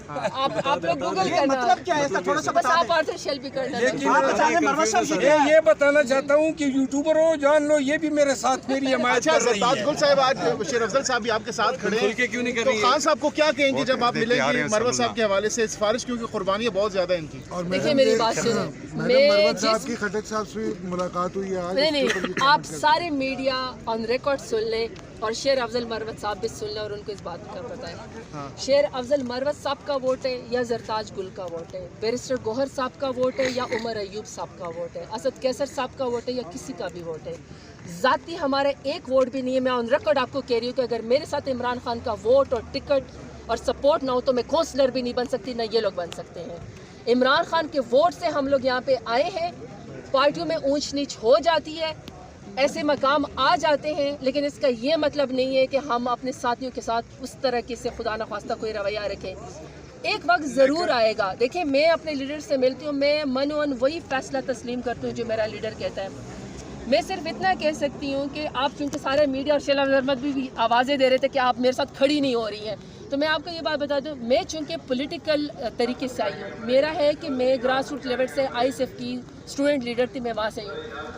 आप लोग गूगल करना, मतलब क्या है इसका थोड़ा सा बस आप आर्टिफिशियल भी करना। ये बताना चाहता हूँ कि यूट्यूबर हो जान लो, ये भी मेरे साथ मेरी हमायत कर रही है। गुल साहब, आज शेर अफजल साहब भी आपके साथ खड़े हैं, क्यों नहीं कर तो रही है? खान साहब को क्या कहेंगे जब आप मिलेंगे मरवत साहब के हवाले से सिफारिश, क्योंकि कुर्बानियाँ बहुत ज्यादा है इनकी। देखिए मेरी बात सुनो, मरवत साहब की खटक साहब से मुलाकात हुई है आज। नहीं, आप सारे मीडिया ऑन रिकॉर्ड सुन लें और शेर अफजल मरवत साहब भी सुन लें और उनको इस बात का पता है। शेर अफजल मरवत साहब का वोट है या जरताज गुल का वोट है, बैरिस्टर गौहर साहब का वोट है या उमर अयूब साहब का वोट है, असद कैसर साहब का वोट है या किसी का भी वोट है, ज़ाती हमारा एक वोट भी नहीं है। मैं ऑन रिकॉर्ड आपको कह रही हूँ कि अगर मेरे साथ इमरान खान का वोट और टिकट और सपोर्ट ना हो तो मैं काउंसलर भी नहीं बन सकती, ना ये लोग बन सकते हैं। इमरान खान के वोट से हम लोग यहाँ पे आए हैं, पार्टियों में ऊंच नीच हो जाती है, ऐसे मकाम आ जाते हैं, लेकिन इसका ये मतलब नहीं है कि हम अपने साथियों के साथ उस तरह के से खुदा न खास्ता कोई रवैया रखें। एक वक्त ज़रूर आएगा। देखिए मैं अपने लीडर से मिलती हूँ, मैं मनोन वही फैसला तस्लीम करती हूँ जो मेरा लीडर कहता है। मैं सिर्फ इतना कह सकती हूँ कि आप चूँकि सारे मीडिया और शैला अहमद भी आवाज़ें दे रहे थे कि आप मेरे साथ खड़ी नहीं हो रही हैं, तो मैं आपको ये बात बता दूँ, मैं चूँकि पॉलिटिकल तरीके से आई हूँ, मेरा है कि मैं ग्रास रूट लेवल से ISF की स्टूडेंट लीडर थी, मैं वहाँ से आई हूँ।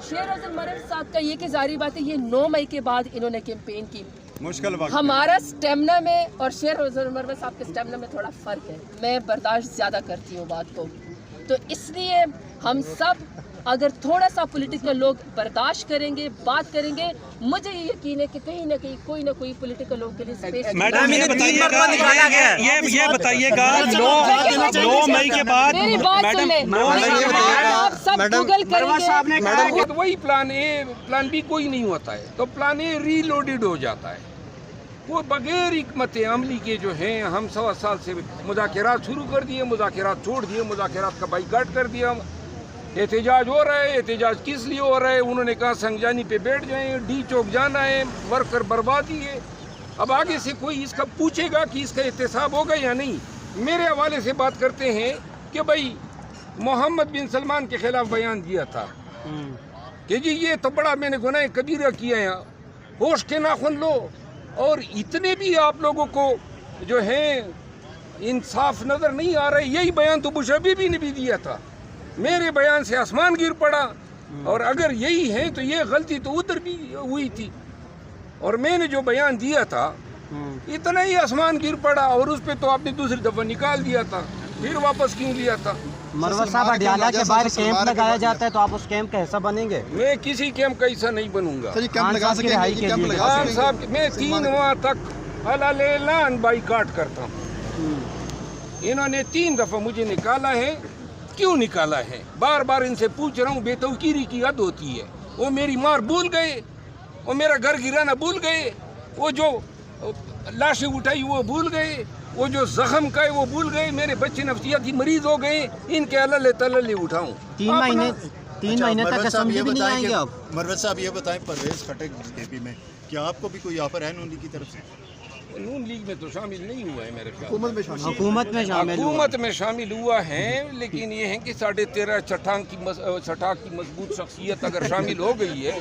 शेर अफजल मरवत साहब का ये कि जारी बात है, ये 9 मई के बाद इन्होंने कैंपेन की। मुश्किल वक्त हमारा स्टेमिना में और शेर अफजल मरवत साहब के स्टेमिना में थोड़ा फ़र्क है, मैं बर्दाश्त ज़्यादा करती हूँ बात को, तो इसलिए हम सब अगर थोड़ा सा पॉलिटिकल लोग बर्दाश्त करेंगे, बात करेंगे, मुझे ये यकीन है कि कहीं ना कहीं कोई ना कोई पॉलिटिकल लोग के लिए स्पेस। मैडम ये बताइएगा 9 मई के बाद मेरी बात सुन ले, आप सब गूगल करेंगे। मैडम तो वही प्लान ए प्लान बी कोई नहीं होता है, तो प्लान ए रीलोडेड हो जाता है। वो बगैर हिकमत अमली के जो हैं, हम 1.25 साल से मुज़ाकरात शुरू कर दिए, मुज़ाकरात छोड़ दिए, मुज़ाकरात का बाइकाट कर दिया। एहतजाज हो रहा है, एहतजाज किस लिए हो रहा है? उन्होंने कहा संगजानी पे बैठ जाएं, डी चौक जाना है, वर्कर बर्बादी है। अब आगे से कोई इसका पूछेगा कि इसका एहतसाब होगा या नहीं। मेरे हवाले से बात करते हैं कि भाई मोहम्मद बिन सलमान के खिलाफ बयान दिया था कि जी ये तो बड़ा मैंने गुनाह कबीरा किया है, होश के नाखुन लो। और इतने भी आप लोगों को जो है इंसाफ नज़र नहीं आ रहा है। यही बयान तो बुश अभी ने भी दिया था, मेरे बयान से आसमान गिर पड़ा। और अगर यही है तो ये गलती तो उधर भी हुई थी, और मैंने जो बयान दिया था इतना ही आसमान गिर पड़ा, और उस पर तो आपने दूसरी दफा निकाल दिया था, फिर वापस क्यों लिया था? मरवत साहब अडियाला के बाहर कैंप लगाया जाता है, तो आप उस कैंप का हिस्सा बनेंगे? मैं किसी कैंप का हिस्सा नहीं बनूंगा। खान साहब मैं 3 माह तक अलान बाइकाट करता हूँ। इन्होंने 3 दफा मुझे निकाला है। क्यों निकाला है? बार बार इनसे पूछ रहा हूँ, बेतौकीरी की हद होती है। वो मेरी मार भूल गए, वो मेरा घर गिराना भूल गए, वो जो लाशें उठाई वो भूल गए, वो जो जख्म का है वो भूल गए, मेरे बच्चे नफ्सियाती मरीज हो गए, इनके अल्लाह तल्ले उठाऊं। 3 महीने तक असेंबली भी नहीं आएंगे आप? मरवत साहब ये बताएं, परवेज खटक जेपी में क्या आपको भी कोई ऑफर है नून लीग की तरफ से? नून लीग में तो शामिल नहीं हुआ है मेरे ख्याल। हुकूमत में शामिल हुआ है, लेकिन ये है कि 13.5 चट्टान की मजबूत शख्सियत अगर शामिल हो गई है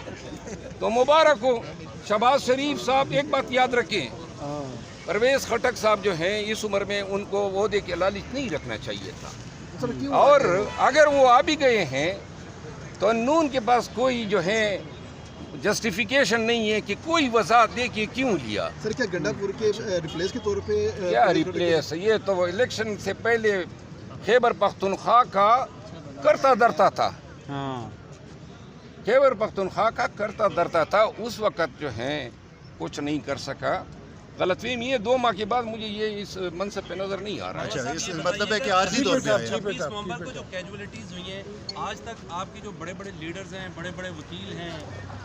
तो मुबारक हो। शहबाज शरीफ साहब एक बात याद रखें, परवेज खटक साहब जो हैं इस उम्र में उनको वो दे के लालच नहीं रखना चाहिए था, और अगर वो आ भी गए हैं तो नून के पास कोई जो है जस्टिफिकेशन नहीं है कि कोई वजाहत दे कि क्यों लिया। सर क्या गंडापुर के रिप्लेस के तौर पे? क्या रिप्लेस? ये तो इलेक्शन से पहले खैबर पख्तूनख्वा का करता धरता था। खैबर पख्तूनख्वा का करता धरता था, उस वक़्त जो है कुछ नहीं कर सका। गलतफहमी है, 2 माह के बाद मुझे ये इस मनसब पे नजर नहीं आ रहा है। अच्छा, इस मतलब है कि आर्जी तौर पे आए। 26 नवंबर को जो कैजुअलिटीज़ हुई हैं, आज तक आपके जो बड़े बड़े लीडर्स हैं, बड़े बड़े वकील हैं,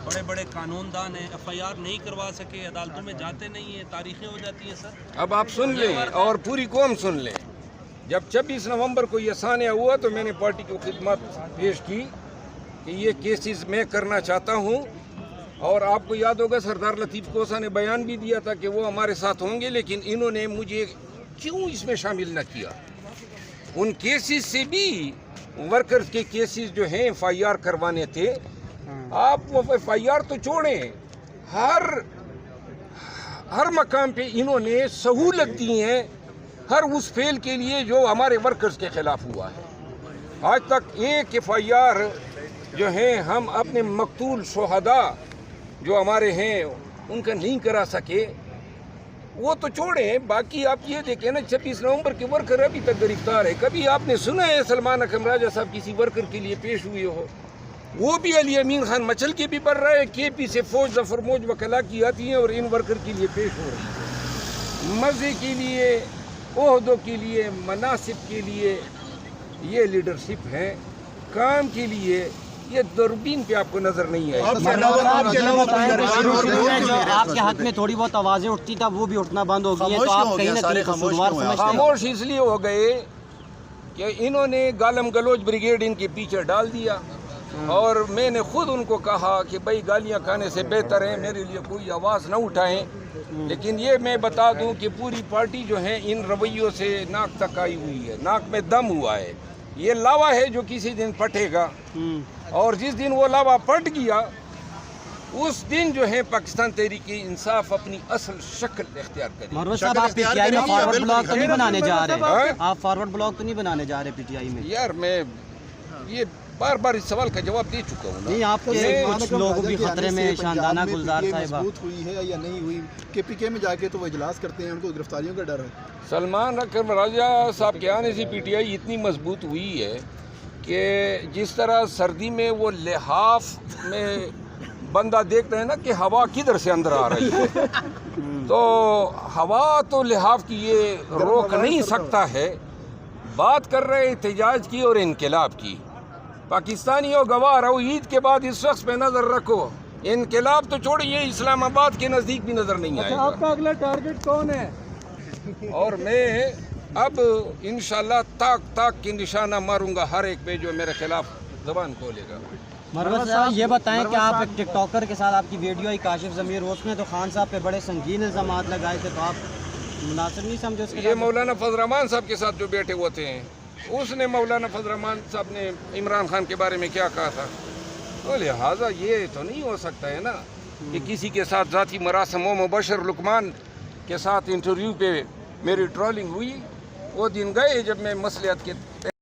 बड़े बड़े कानूनदान हैं, FIR नहीं करवा सके, अदालतों में जाते नहीं हैं, तारीखें हो जाती हैं सर। अब आप सुन लें और पूरी कौम सुन लें, जब 26 नवंबर को ये सानिया हुआ तो मैंने पार्टी को खिदमत पेश की कि ये केसेस मैं करना चाहता हूँ। और आपको याद होगा सरदार लतीफ़ कोसा ने बयान भी दिया था कि वो हमारे साथ होंगे, लेकिन इन्होंने मुझे क्यों इसमें शामिल न किया? उन केसेस से भी वर्कर्स के केसेस जो हैं FIR करवाने थे। आप वो FIR तो छोड़ें, हर मकाम पे इन्होंने सहूलत दी है ہر اس فیل کے لیے جو ہمارے ورکرز کے خلاف ہوا ہے. آج تک ایک FIR جو ہیں ہم اپنے مقتول شہداء جو ہمارے ہیں ان کا نہیں کرا سکے. وہ تو چھوڑیں، باقی آپ یہ دیکھیں نا 26 نومبر کے ورکر ابھی تک گرفتار ہے. کبھی آپ نے سنا ہے سلمان اکرم راجہ صاحب کسی ورکر کے لیے پیش ہوئے ہو؟ وہ بھی علی امین خان مچل کے بھی بڑھ رہا ہے، KP سے فوج ظفر موج وکلا کی آتی ہیں اور ان ورکر کے لیے پیش ہو رہی ہے. مزے کے لیے، عہدوں کے لیے، مناصب کے لیے یہ لیڈرشپ ہے. کام کے لیے یہ دوربین پہ آپ کو نظر نہیں آئے. آپ کے حق میں تھوڑی بہت آوازیں اٹھتی تھا وہ بھی اٹھنا بند ہو گئی ہیں، تو آپ کہیں نہ کہیں قصوروار سمجھتے ہیں؟ خاموش اس لیے ہو گئے کہ انہوں نے گالم گلوچ بریگیڈ ان کے پیچھے ڈال دیا، اور میں نے خود ان کو کہا کہ بھائی گالیاں کھانے سے بہتر ہے میرے لیے کوئی آواز نہ اٹھائیں. لیکن یہ میں بتا دوں کہ پوری پارٹی جو ہے ان رویوں سے ناک تک آئی ہوئی ہے، ناک میں دم ہوا ہے. یہ لاوا ہے جو کسی دن پھٹے گا، اور جس دن وہ لاوا پھٹ گیا اس دن جو ہے پاکستان تحریک انصاف اپنی اصل شکل اختیار کرے. مروت صاحب آپ PTI میں فارورڈ بلاک تو نہیں بنانے جا رہے؟ آپ فارورڈ بلاک تو نہیں بنانے جا رہے PTI میں؟ یار میں یہ بار بار اس سوال کا جواب دے چکا ہوں. نہیں، آپ کے کچھ لوگ بھی خطرے میں، شاندانہ گلزار صاحبہ مضبوط ہوئی ہے یا نہیں ہوئی؟ KPK میں جا کے تو وہ اجلاس کرتے ہیں، ان کو گرفتاریوں کا ڈر ہے. سلمان اکرم راجہ صاحب کے آنے سے PTI اتنی مضبوط ہوئی ہے کہ جس طرح سردی میں وہ لحاف میں بندہ دیکھتا ہے نا کہ ہوا کدھر سے اندر آ رہی ہے، تو ہوا تو لحاف کی یہ روک نہیں سکتا ہے. بات کر رہے احتجاج کی اور انقلاب کی. پاکستانیوں گواہ رہو، عید کے بعد اس شخص پہ نظر رکھو. انقلاب تو چھوڑیے، اسلام آباد کے نزدیک بھی نظر نہیں آئے گا. آپ کا اگلا ٹارگٹ کون ہے؟ اور میں اب انشاءاللہ تاک کے نشانہ ماروں گا ہر ایک پہ جو میرے خلاف زبان کھولے گا. مروت صاحب یہ بتائیں کہ آپ ایک ٹک ٹاکر کے ساتھ آپ کی ویڈیو آئی کاشف ضمیر، اس میں تو خان صاحب پہ بڑے سنگین الزامات لگائے تھے، تو آپ مناسب نہیں سمجھے اس کے؟ یہ مولانا فضل الرحمان صاحب کے ساتھ جو بیٹھے ہوتے ہیں، اس نے مولانا فضل الرحمان صاحب نے عمران خان کے بارے میں کیا کہا تھا، تو لہٰذا یہ تو نہیں ہو سکتا ہے نا کہ کسی کے ساتھ ذاتی مراسم. و مبشر لقمان کے ساتھ انٹرویو پہ میری ٹرولنگ ہوئی، وہ دن گئے جب میں مصلحت کے